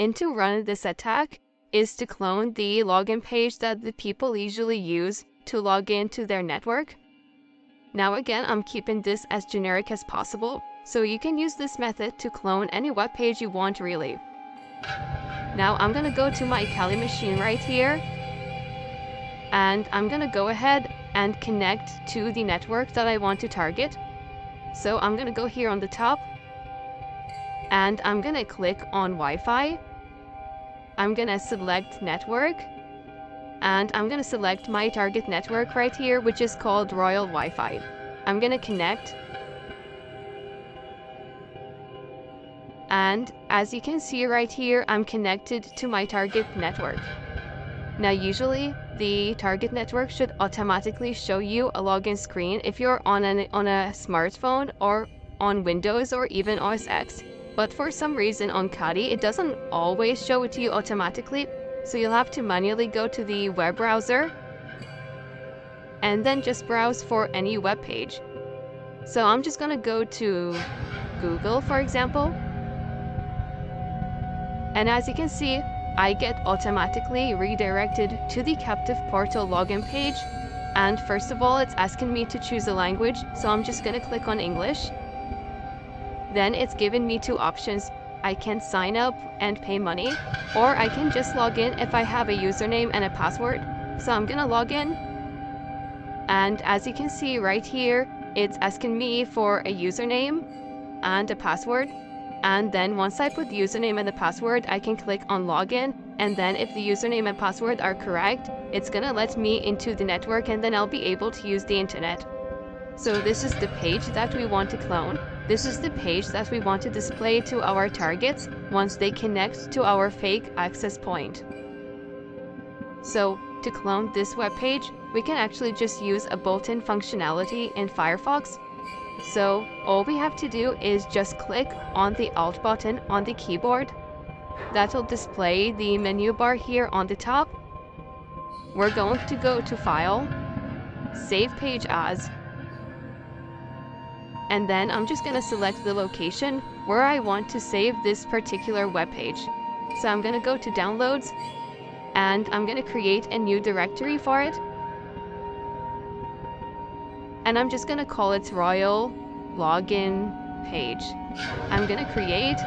and to run this attack is to clone the login page that the people usually use to log into their network. Now again, I'm keeping this as generic as possible, so you can use this method to clone any web page you want really. Now I'm gonna go to my Kali machine right here, and I'm gonna go ahead and connect to the network that I want to target. So I'm gonna go here on the top, and I'm gonna click on Wi-Fi. I'm gonna select network, and I'm gonna select my target network right here, which is called Royal Wi-Fi. I'm gonna connect, and as you can see right here, I'm connected to my target network. Now usually the target network should automatically show you a login screen if you're on a smartphone or on Windows or even OS X. But for some reason on Kali, it doesn't always show it to you automatically, so you'll have to manually go to the web browser and then just browse for any web page. So I'm just gonna go to Google, for example, and as you can see, I get automatically redirected to the captive portal login page. And first of all, it's asking me to choose a language, so I'm just gonna click on English. Then it's given me two options. I can sign up and pay money, or I can just log in if I have a username and a password. So I'm gonna log in, and as you can see right here, it's asking me for a username and a password. And then once I put the username and the password, I can click on login, and then if the username and password are correct, it's gonna let me into the network, and then I'll be able to use the internet. So this is the page that we want to clone. This is the page that we want to display to our targets once they connect to our fake access point. So to clone this web page, we can actually just use a built-in functionality in Firefox. So all we have to do is just click on the Alt button on the keyboard. That'll display the menu bar here on the top. We're going to go to File, Save Page As, and then I'm just going to select the location where I want to save this particular web page. So I'm going to go to Downloads, and I'm going to create a new directory for it. And I'm just gonna call it Royal Login Page. I'm gonna create,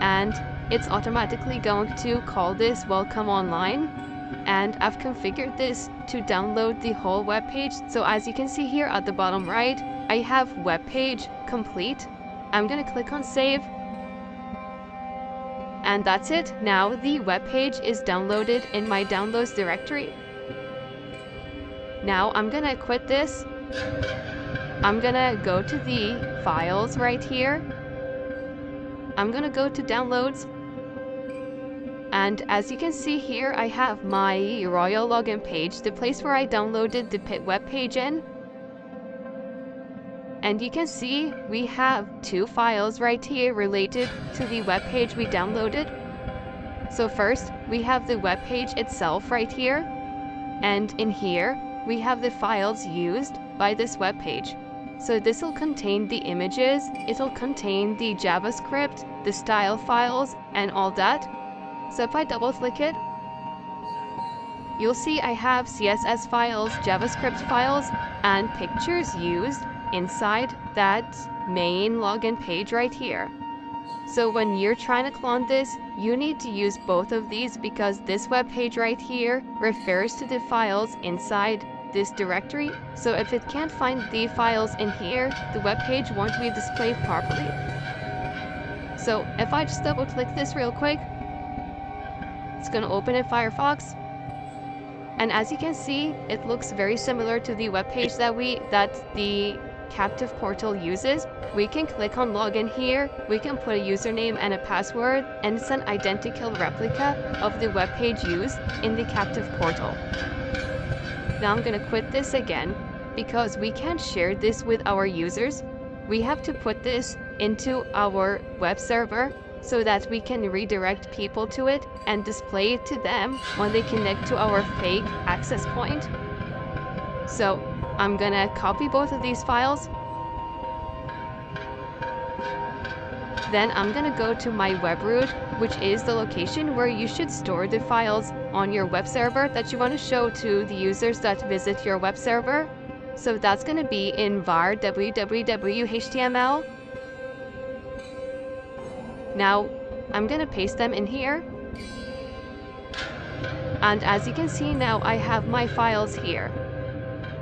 and it's automatically going to call this Welcome Online. And I've configured this to download the whole web page. So as you can see here at the bottom right, I have web page complete. I'm gonna click on Save. And that's it. Now the web page is downloaded in my Downloads directory. Now I'm gonna quit this. I'm gonna go to the files right here. I'm gonna go to Downloads. And as you can see here, I have my Royal Login page, the place where I downloaded the web page in. And you can see we have two files right here related to the web page we downloaded. So first, we have the web page itself right here. And in here, we have the files used by this web page. So this will contain the images, it'll contain the JavaScript, the style files, and all that. So if I double click it, you'll see I have CSS files, JavaScript files, and pictures used inside that main login page right here. So when you're trying to clone this, you need to use both of these because this web page right here refers to the files inside this directory. So if it can't find the files in here, the web page won't be displayed properly. So if I just double click this real quick, it's going to open in Firefox. And as you can see, it looks very similar to the web page that the captive portal uses. We can click on login here, we can put a username and a password, and it's an identical replica of the web page used in the captive portal. Now I'm gonna quit this again because we can't share this with our users. We have to put this into our web server so that we can redirect people to it and display it to them when they connect to our fake access point. So I'm gonna copy both of these files. Then I'm gonna go to my web root, which is the location where you should store the files on your web server that you want to show to the users that visit your web server. So that's going to be in var www.html. Now I'm going to paste them in here. And as you can see now, I have my files here.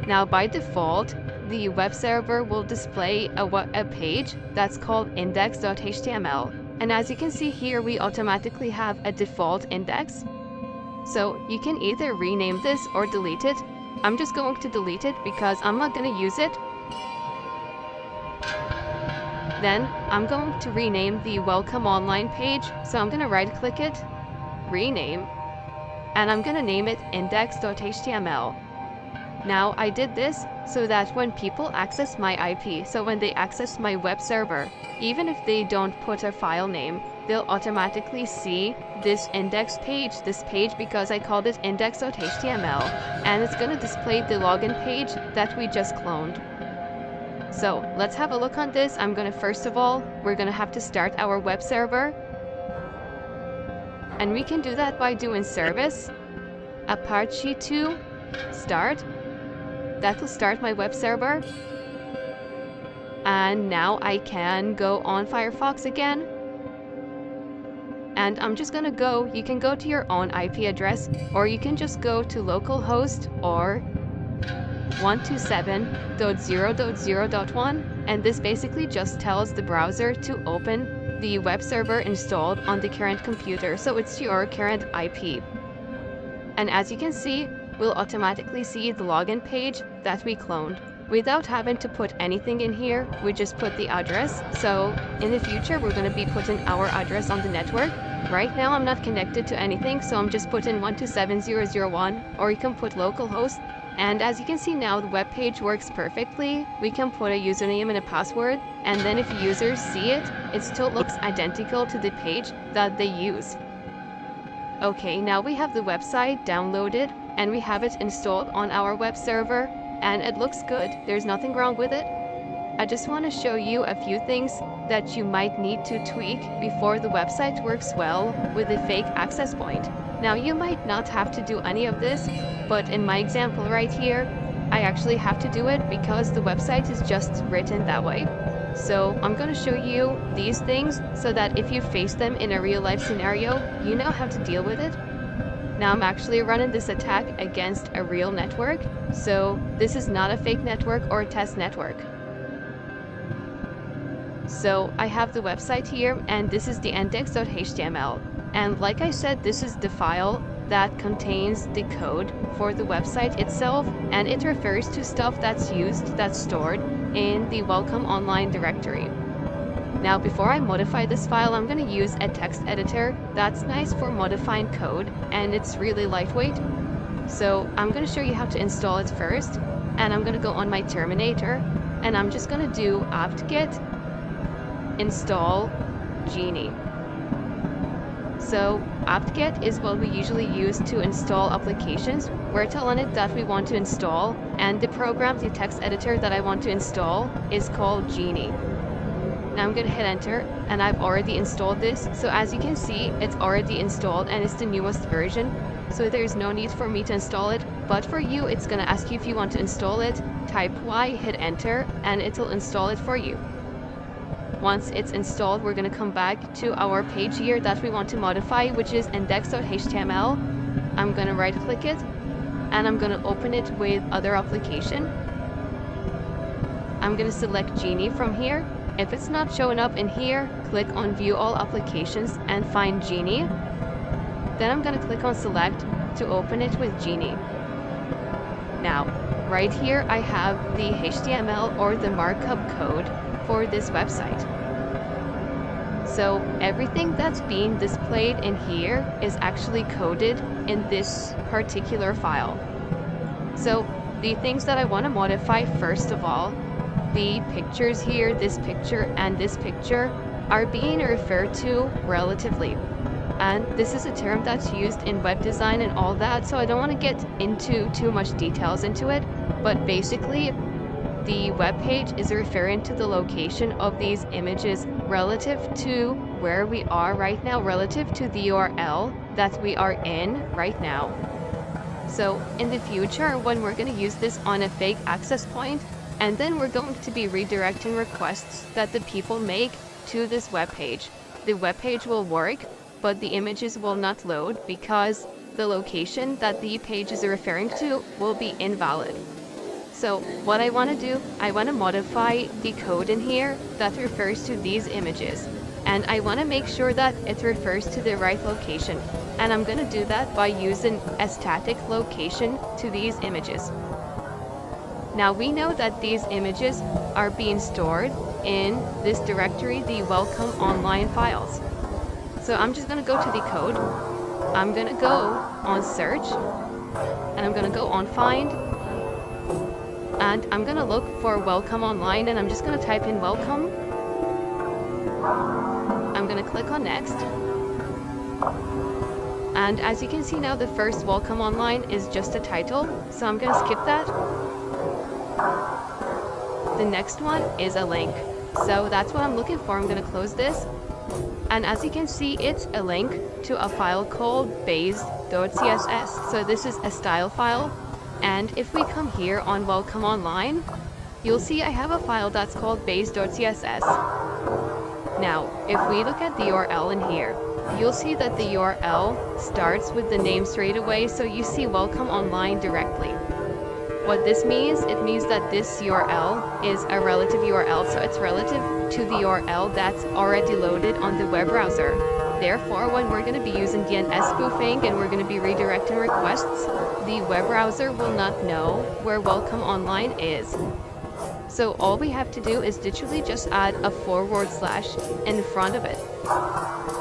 Now by default, the web server will display a page that's called index.html. And as you can see here, we automatically have a default index. So you can either rename this or delete it. I'm just going to delete it because I'm not going to use it. Then I'm going to rename the Welcome Online page. So I'm going to right click it, rename, and I'm going to name it index.html. Now I did this so that when people access my IP, so when they access my web server, even if they don't put a file name, they'll automatically see this index page, because I called it index.html, and it's going to display the login page that we just cloned. So let's have a look on this. I'm going to, first of all, we're going to have to start our web server. And we can do that by doing service Apache 2 start. That will start my web server. And now I can go on Firefox again. And I'm just gonna go, you can go to your own IP address, or you can just go to localhost or 127.0.0.1, and this basically just tells the browser to open the web server installed on the current computer, so it's your current IP. And as you can see, we'll automatically see the login page that we cloned. Without having to put anything in here, we just put the address. So in the future, we're going to be putting our address on the network. Right now, I'm not connected to anything, so I'm just putting 127.0.0.1, or you can put localhost. And as you can see now, the web page works perfectly. We can put a username and a password, and then if users see it, it still looks identical to the page that they use. Okay, now we have the website downloaded, and we have it installed on our web server, and it looks good. There's nothing wrong with it. I just want to show you a few things that you might need to tweak before the website works well with a fake access point. Now you might not have to do any of this, but in my example right here, I actually have to do it because the website is just written that way. So I'm going to show you these things so that if you face them in a real life scenario, you know how to deal with it. Now I'm actually running this attack against a real network, so this is not a fake network or a test network. So I have the website here, and this is the index.html. And like I said, this is the file that contains the code for the website itself, and it refers to stuff that's stored in the Welcome Online directory. Now before I modify this file, I'm going to use a text editor that's nice for modifying code, and it's really lightweight. So I'm going to show you how to install it first, and I'm going to go on my Terminator, and I'm just going to do apt-get install Genie. So apt-get is what we usually use to install applications. We're telling it that we want to install, and the program, the text editor that I want to install is called Genie. Now I'm going to hit enter, and I've already installed this. So as you can see, it's already installed, and it's the newest version. So there's no need for me to install it, but for you, it's going to ask you if you want to install it. Type Y, hit enter, and it'll install it for you. Once it's installed, we're going to come back to our page here that we want to modify, which is index.html. I'm going to right click it, and I'm going to open it with other application. I'm going to select Genie from here. If it's not showing up in here, click on View All Applications and find Genie. Then I'm going to click on Select to open it with Genie. Now, right here I have the HTML or the markup code for this website. So everything that's being displayed in here is actually coded in this particular file. So the things that I want to modify, first of all, the pictures here, this picture and this picture, are being referred to relatively. And this is a term that's used in web design and all that, so I don't want to get into too much details into it, but basically the web page is referring to the location of these images relative to where we are right now, relative to the URL that we are in right now. So in the future, when we're going to use this on a fake access point, and then we're going to be redirecting requests that the people make to this web page. The web page will work, but the images will not load because the location that the page is referring to will be invalid. So what I want to do, I want to modify the code in here that refers to these images. And I want to make sure that it refers to the right location. And I'm going to do that by using a static location to these images. Now we know that these images are being stored in this directory, the welcome online files. So I'm just going to go to the code. I'm going to go on search, and I'm going to go on find, and I'm going to look for welcome online, and I'm just going to type in welcome. I'm going to click on next. And as you can see now, the first welcome online is just a title, so I'm going to skip that. The next one is a link. So that's what I'm looking for. I'm going to close this. And as you can see, it's a link to a file called base.css. So this is a style file. And if we come here on welcome online, you'll see I have a file that's called base.css. Now, if we look at the URL in here, you'll see that the URL starts with the name straight away. So you see welcome online directly. What this means, it means that this URL is a relative URL, so it's relative to the URL that's already loaded on the web browser. Therefore, when we're going to be using DNS spoofing and we're going to be redirecting requests, the web browser will not know where welcome online is. So all we have to do is literally just add a / in front of it.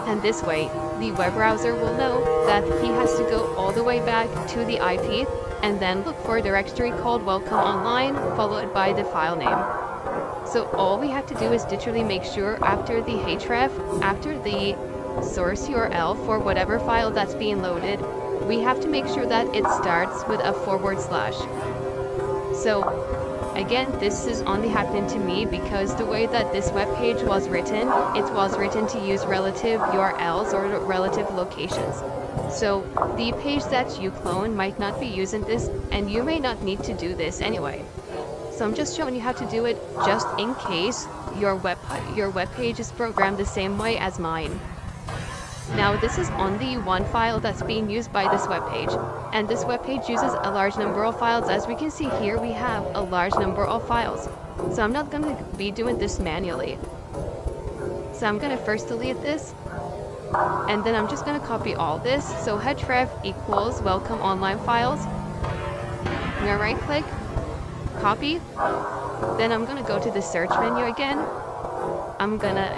And this way, the web browser will know that he has to go all the way back to the IP and then look for a directory called welcome online, followed by the file name. So all we have to do is literally make sure after the href, after the source URL for whatever file that's being loaded, we have to make sure that it starts with a /. So again, this is only happening to me because the way that this web page was written, it was written to use relative URLs or relative locations. So the page that you clone might not be using this, and you may not need to do this anyway. So I'm just showing you how to do it just in case your web page is programmed the same way as mine. Now this is only one file that's being used by this web page, and this web page uses a large number of files. As we can see here, we have a large number of files. So I'm not going to be doing this manually. So I'm going to first delete this. And then I'm just going to copy all this. So href equals welcome online files. I'm going to right click, copy. Then I'm going to go to the search menu again. I'm going to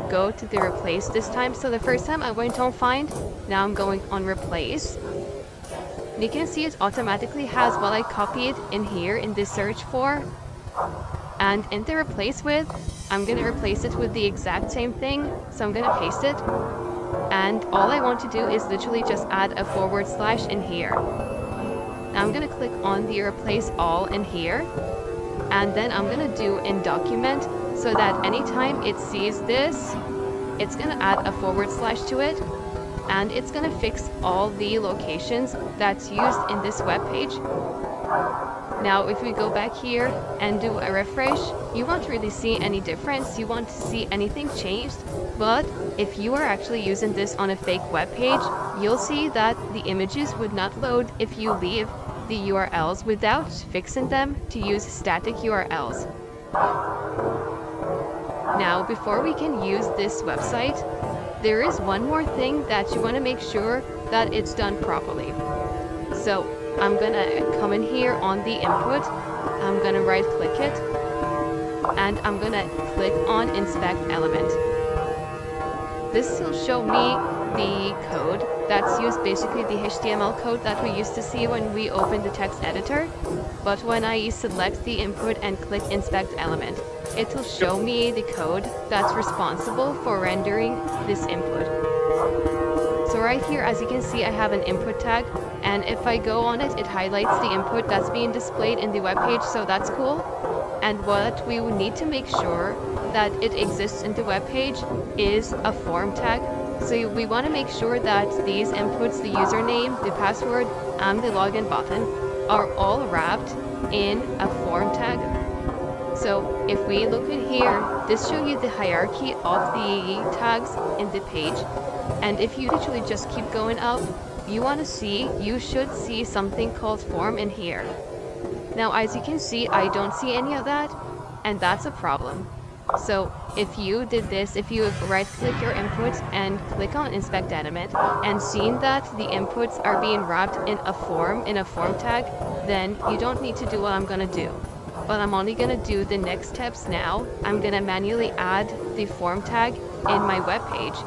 go to the replace this time. So the first time I went on find, now I'm going on replace. And you can see it automatically has what I copied in here in the search for. And in the replace with, I'm going to replace it with the exact same thing. So I'm going to paste it. And all I want to do is literally just add a / in here. Now I'm going to click on the replace all in here. And then I'm going to do in document so that anytime it sees this, it's going to add a / to it. And it's going to fix all the locations that's used in this web page. Now if we go back here and do a refresh, you won't really see any difference. You won't see anything changed. But if you are actually using this on a fake web page, you'll see that the images would not load if you leave the URLs without fixing them to use static URLs. Now before we can use this website, there is one more thing that you want to make sure that it's done properly. So I'm gonna come in here on the input, I'm gonna right click it, and I'm gonna click on inspect element. This will show me the code that's used, basically the HTML code that we used to see when we opened the text editor. But when I select the input and click inspect element, it will show me the code that's responsible for rendering this input. So right here, as you can see, I have an input tag, and if I go on it, it highlights the input that's being displayed in the web page, so that's cool. And what we would need to make sure that it exists in the web page is a form tag. So we want to make sure that these inputs, the username, the password, and the login button, are all wrapped in a form tag. So if we look at here, this shows you the hierarchy of the tags in the page. And if you literally just keep going up, you should see something called form in here. Now, as you can see, I don't see any of that, and that's a problem. So if you did this, if you right-click your input and click on Inspect Element, and seen that the inputs are being wrapped in a form tag, then you don't need to do what I'm gonna do. But I'm only gonna do the next steps now. I'm gonna manually add the form tag in my web page,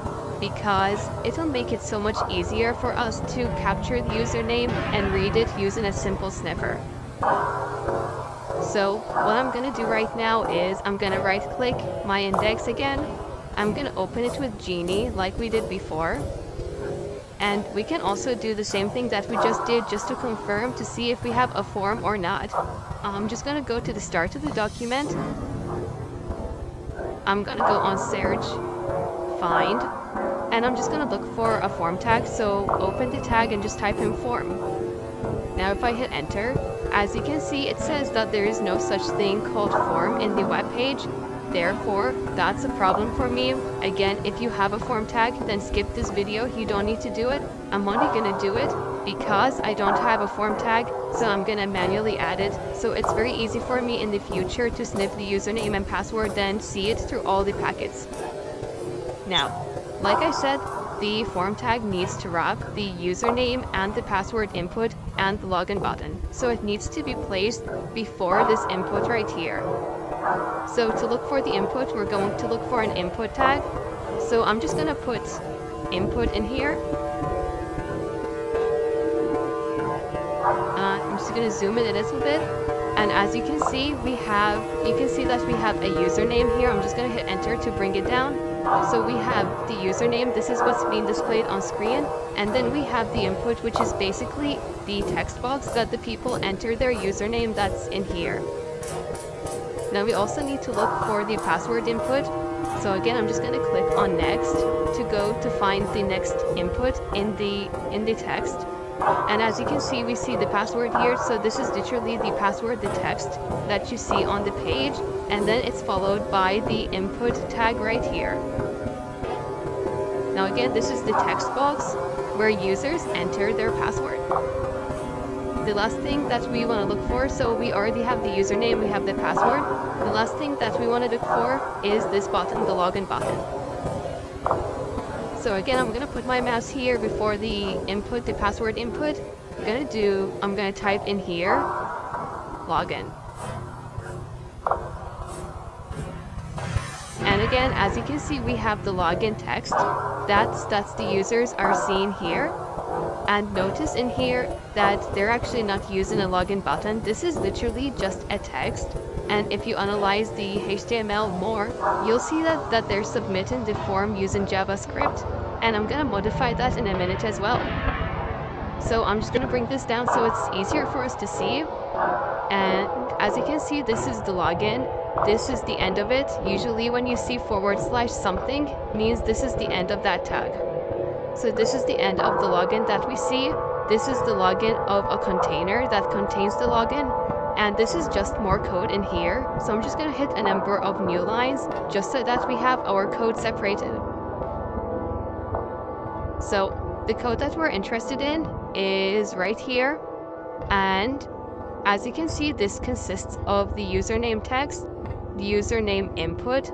because it'll make it so much easier for us to capture the username and read it using a simple sniffer. So what I'm gonna do right now is I'm gonna right click my index again. I'm gonna open it with Genie like we did before. And we can also do the same thing that we just did, just to confirm to see if we have a form or not. I'm just gonna go to the start of the document. I'm gonna go on search, find, and I'm just gonna look for a form tag. So open the tag and just type in form. Now if I hit enter, as you can see, it says that there is no such thing called form in the web page. Therefore, that's a problem for me. Again, if you have a form tag, then skip this video. You don't need to do it. I'm only gonna do it because I don't have a form tag, so I'm gonna manually add it. So it's very easy for me in the future to sniff the username and password, then see it through all the packets. Now, like I said, the form tag needs to wrap the username and the password input and the login button. So it needs to be placed before this input right here. So to look for the input, we're going to look for an input tag. So I'm just gonna put input in here. I'm just gonna zoom in a little bit. And as you can see, you can see that we have a username here. I'm just gonna hit enter to bring it down. So we have the username, this is what's being displayed on screen, and then we have the input, which is basically the text box that the people enter their username that's in here. Now we also need to look for the password input. So again, I'm just going to click on next to go to find the next input in the text. And as you can see, we see the password here. So this is literally the password, the text that you see on the page, and then it's followed by the input tag right here. Now again, this is the text box where users enter their password. The last thing that we want to look for, so we already have the username, we have the password. The last thing that we want to look for is this button, the login button. So again, I'm going to put my mouse here before the input, the password input. I'm going to type in here, login. And again, as you can see, we have the login text. That's the users are seen here. And notice in here that they're actually not using a login button. This is literally just a text. And if you analyze the HTML more, you'll see that they're submitting the form using JavaScript. And I'm gonna modify that in a minute as well. So I'm just gonna bring this down so it's easier for us to see. And as you can see, this is the login. This is the end of it. Usually when you see / something, means this is the end of that tag. So this is the end of the login that we see. This is the login of a container that contains the login. And this is just more code in here. So I'm just going to hit a number of new lines just so that we have our code separated. So the code that we're interested in is right here. And as you can see, this consists of the username text, the username input,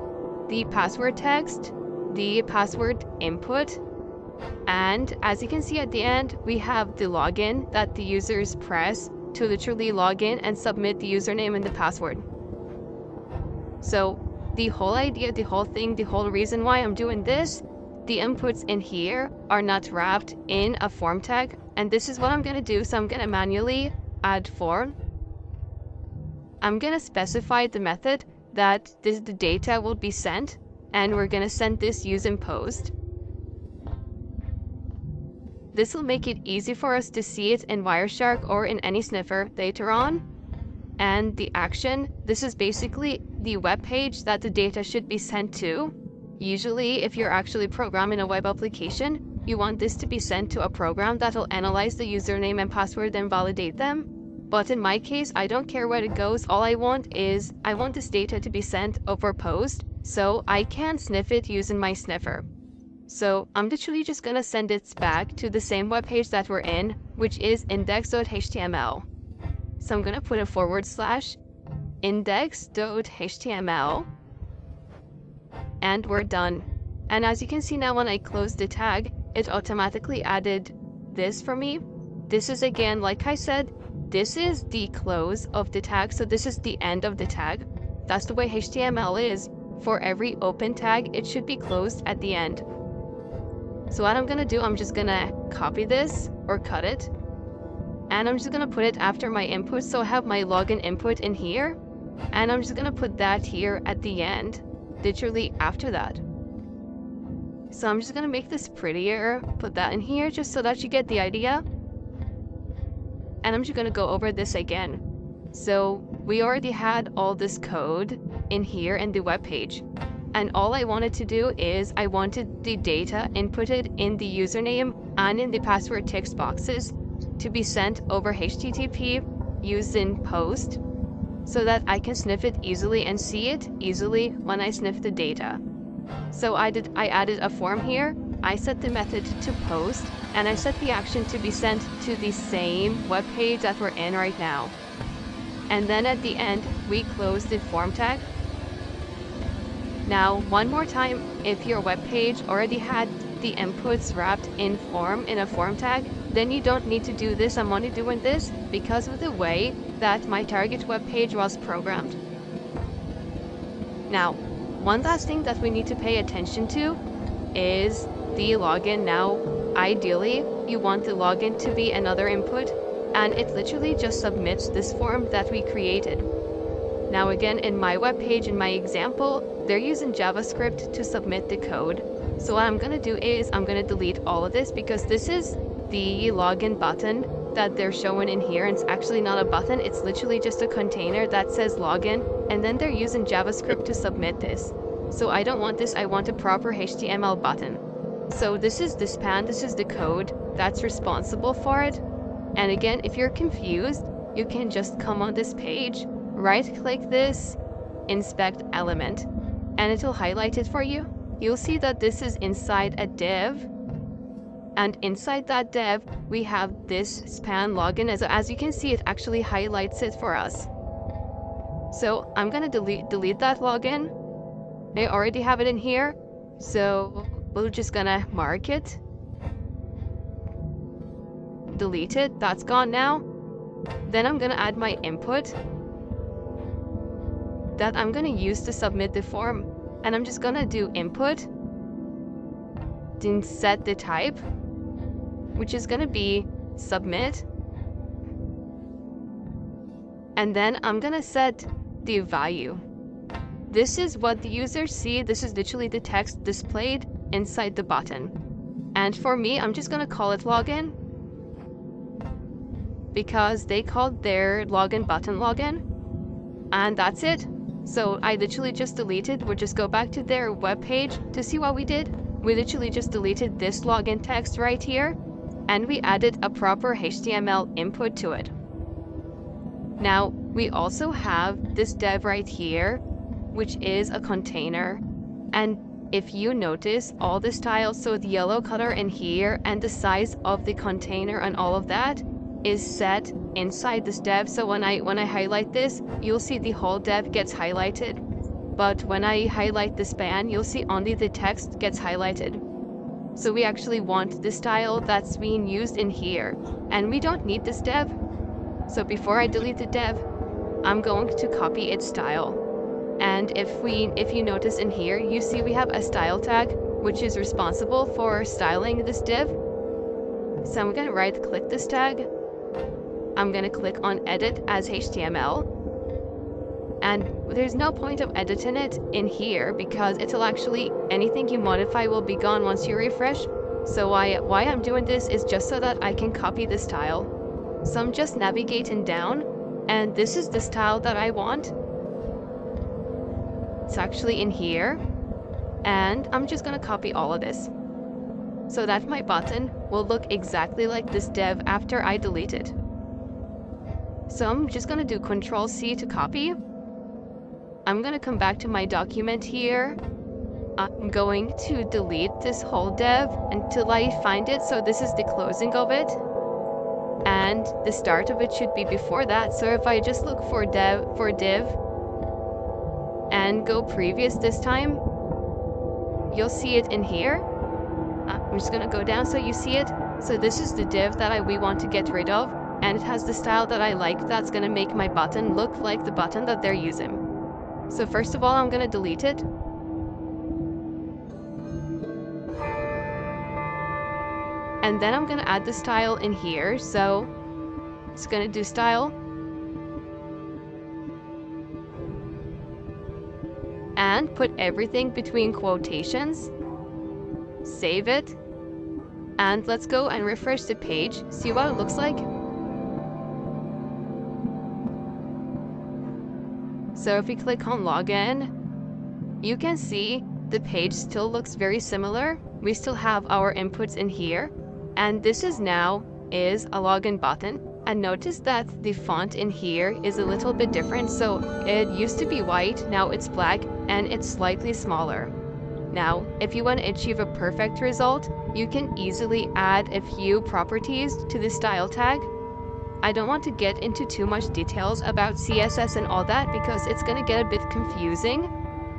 the password text, the password input, and as you can see at the end, we have the login that the users press to literally log in and submit the username and the password. So the whole idea, the whole thing, the whole reason why I'm doing this, the inputs in here are not wrapped in a form tag, and this is what I'm going to do. So I'm going to manually add form. I'm going to specify the method that the data will be sent, and we're going to send this using post. This will make it easy for us to see it in Wireshark or in any sniffer later on. And the action, this is basically the web page that the data should be sent to. Usually, if you're actually programming a web application, you want this to be sent to a program that'll analyze the username and password and validate them. But in my case, I don't care where it goes. All I want is, I want this data to be sent over post, so I can sniff it using my sniffer. So I'm literally just gonna send it back to the same web page that we're in, which is index.html. So I'm gonna put a / index.html, and we're done. And as you can see now, when I close the tag, it automatically added this for me. This is, again, like I said, this is the close of the tag, so this is the end of the tag. That's the way HTML is. For every open tag, it should be closed at the end. So what I'm gonna do, I'm just gonna copy this or cut it, and I'm just gonna put it after my input. So I have my login input in here, and I'm just gonna put that here at the end, literally after that. So I'm just gonna make this prettier, put that in here just so that you get the idea. And I'm just gonna go over this again. So we already had all this code in here in the web page. And all I wanted to do is I wanted the data inputted in the username and in the password text boxes to be sent over HTTP using post, so that I can sniff it easily and see it easily when I sniff the data. So I added a form here. I set the method to post, and I set the action to be sent to the same web page that we're in right now. And then at the end, we close the form tag. Now, one more time, if your web page already had the inputs wrapped in a form tag, then you don't need to do this. I'm only doing this because of the way that my target web page was programmed. Now, one last thing that we need to pay attention to is the login. Now, ideally, you want the login to be another input, and it literally just submits this form that we created. Now again, in my web page, in my example, they're using JavaScript to submit the code. So what I'm gonna do is I'm gonna delete all of this, because this is the login button that they're showing in here, and it's actually not a button, it's literally just a container that says login, and then they're using JavaScript to submit this. So I don't want this, I want a proper HTML button. So this is the span, this is the code that's responsible for it. And again, if you're confused, you can just come on this page, right-click this, inspect element, and it'll highlight it for you. You'll see that this is inside a div, and inside that div, we have this span login. As you can see, it actually highlights it for us. So I'm gonna delete that login. I already have it in here, so we're just gonna mark it, delete it, that's gone now. Then I'm gonna add my input that I'm gonna use to submit the form, and I'm just gonna do input, then set the type, which is gonna be submit, and then I'm gonna set the value. This is what the users see. This is literally the text displayed inside the button. And for me, I'm just gonna call it login, because they called their login button login, and that's it. So I literally just deleted. We'll just go back to their web page to see what we did. We literally just deleted this login text right here, and we added a proper HTML input to it. Now, we also have this div right here, which is a container. And if you notice, all the styles, so the yellow color in here and the size of the container and all of that is set inside this div. So when I highlight this, you'll see the whole div gets highlighted. But when I highlight the span, you'll see only the text gets highlighted. So we actually want the style that's being used in here, and we don't need this div. So before I delete the div, I'm going to copy its style. And if you notice in here, you see we have a style tag, which is responsible for styling this div. So I'm gonna right click this tag. I'm gonna click on edit as HTML. And there's no point of editing it in here, because it'll actually, anything you modify will be gone once you refresh. So why I'm doing this is just so that I can copy the style. So I'm just navigating down, And this is the style that I want. It's actually in here. And I'm just gonna copy all of this so that my button will look exactly like this div after I delete it. So I'm just gonna do Ctrl+C to copy. I'm gonna come back to my document here. I'm going to delete this whole div until I find it. So this is the closing of it. And the start of it should be before that. So if I just look for div and go previous this time, you'll see it in here. I'm just gonna go down so you see it. So this is the div that we want to get rid of, and it has the style that I like that's gonna make my button look like the button that they're using. So first of all, I'm gonna delete it. And then I'm gonna add the style in here. So it's gonna do style. And put everything between quotations. Save it. And let's go and refresh the page. See what it looks like. So if we click on login, you can see the page still looks very similar. We still have our inputs in here. And this is now a login button. And notice that the font in here is a little bit different. So it used to be white, now it's black, and it's slightly smaller. Now, if you want to achieve a perfect result, you can easily add a few properties to the style tag. I don't want to get into too much details about CSS and all that because it's going to get a bit confusing,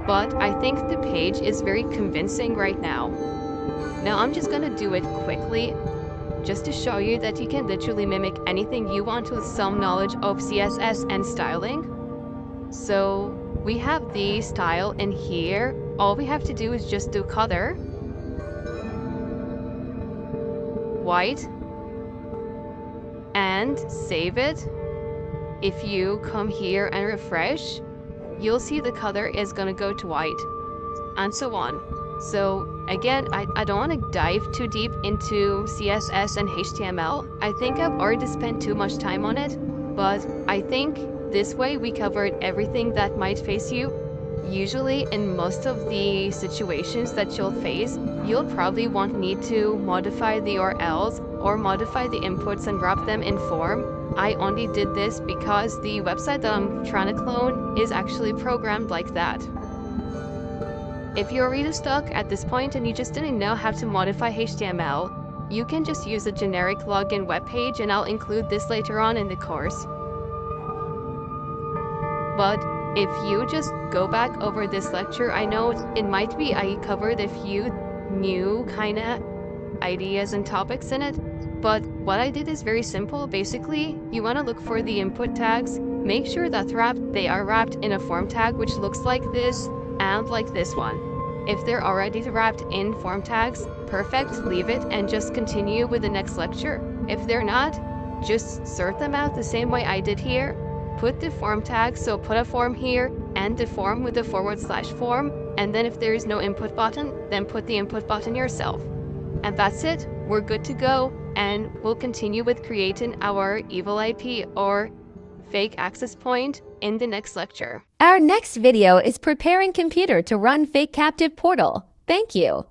but I think the page is very convincing right now. Now I'm just going to do it quickly, just to show you that you can literally mimic anything you want with some knowledge of CSS and styling. So we have the style in here. All we have to do is just do color, white, and save it. If you come here and refresh, you'll see the color is gonna go to white, and so on. So again, I don't want to dive too deep into CSS and HTML. I think I've already spent too much time on it, but I think this way we covered everything that might face you. Usually in most of the situations that you'll face, you'll probably need to modify the URLs or modify the inputs and wrap them in form. I only did this because the website that I'm trying to clone is actually programmed like that. If you're really stuck at this point and you just didn't know how to modify HTML, you can just use a generic login web page, and I'll include this later on in the course. But if you just go back over this lecture, I know it might be I covered a few new kind of ideas and topics in it, but what I did is very simple. Basically, you want to look for the input tags, make sure that they are wrapped in a form tag which looks like this and like this one. If they're already wrapped in form tags, perfect, leave it and just continue with the next lecture. If they're not, just sort them out the same way I did here. Put the form tag, so put a form here and the form with the /form, and then if there is no input button, then put the input button yourself. And that's it, we're good to go, and we'll continue with creating our evil IP or fake access point in the next lecture. Our next video is preparing computer to run fake captive portal. Thank you.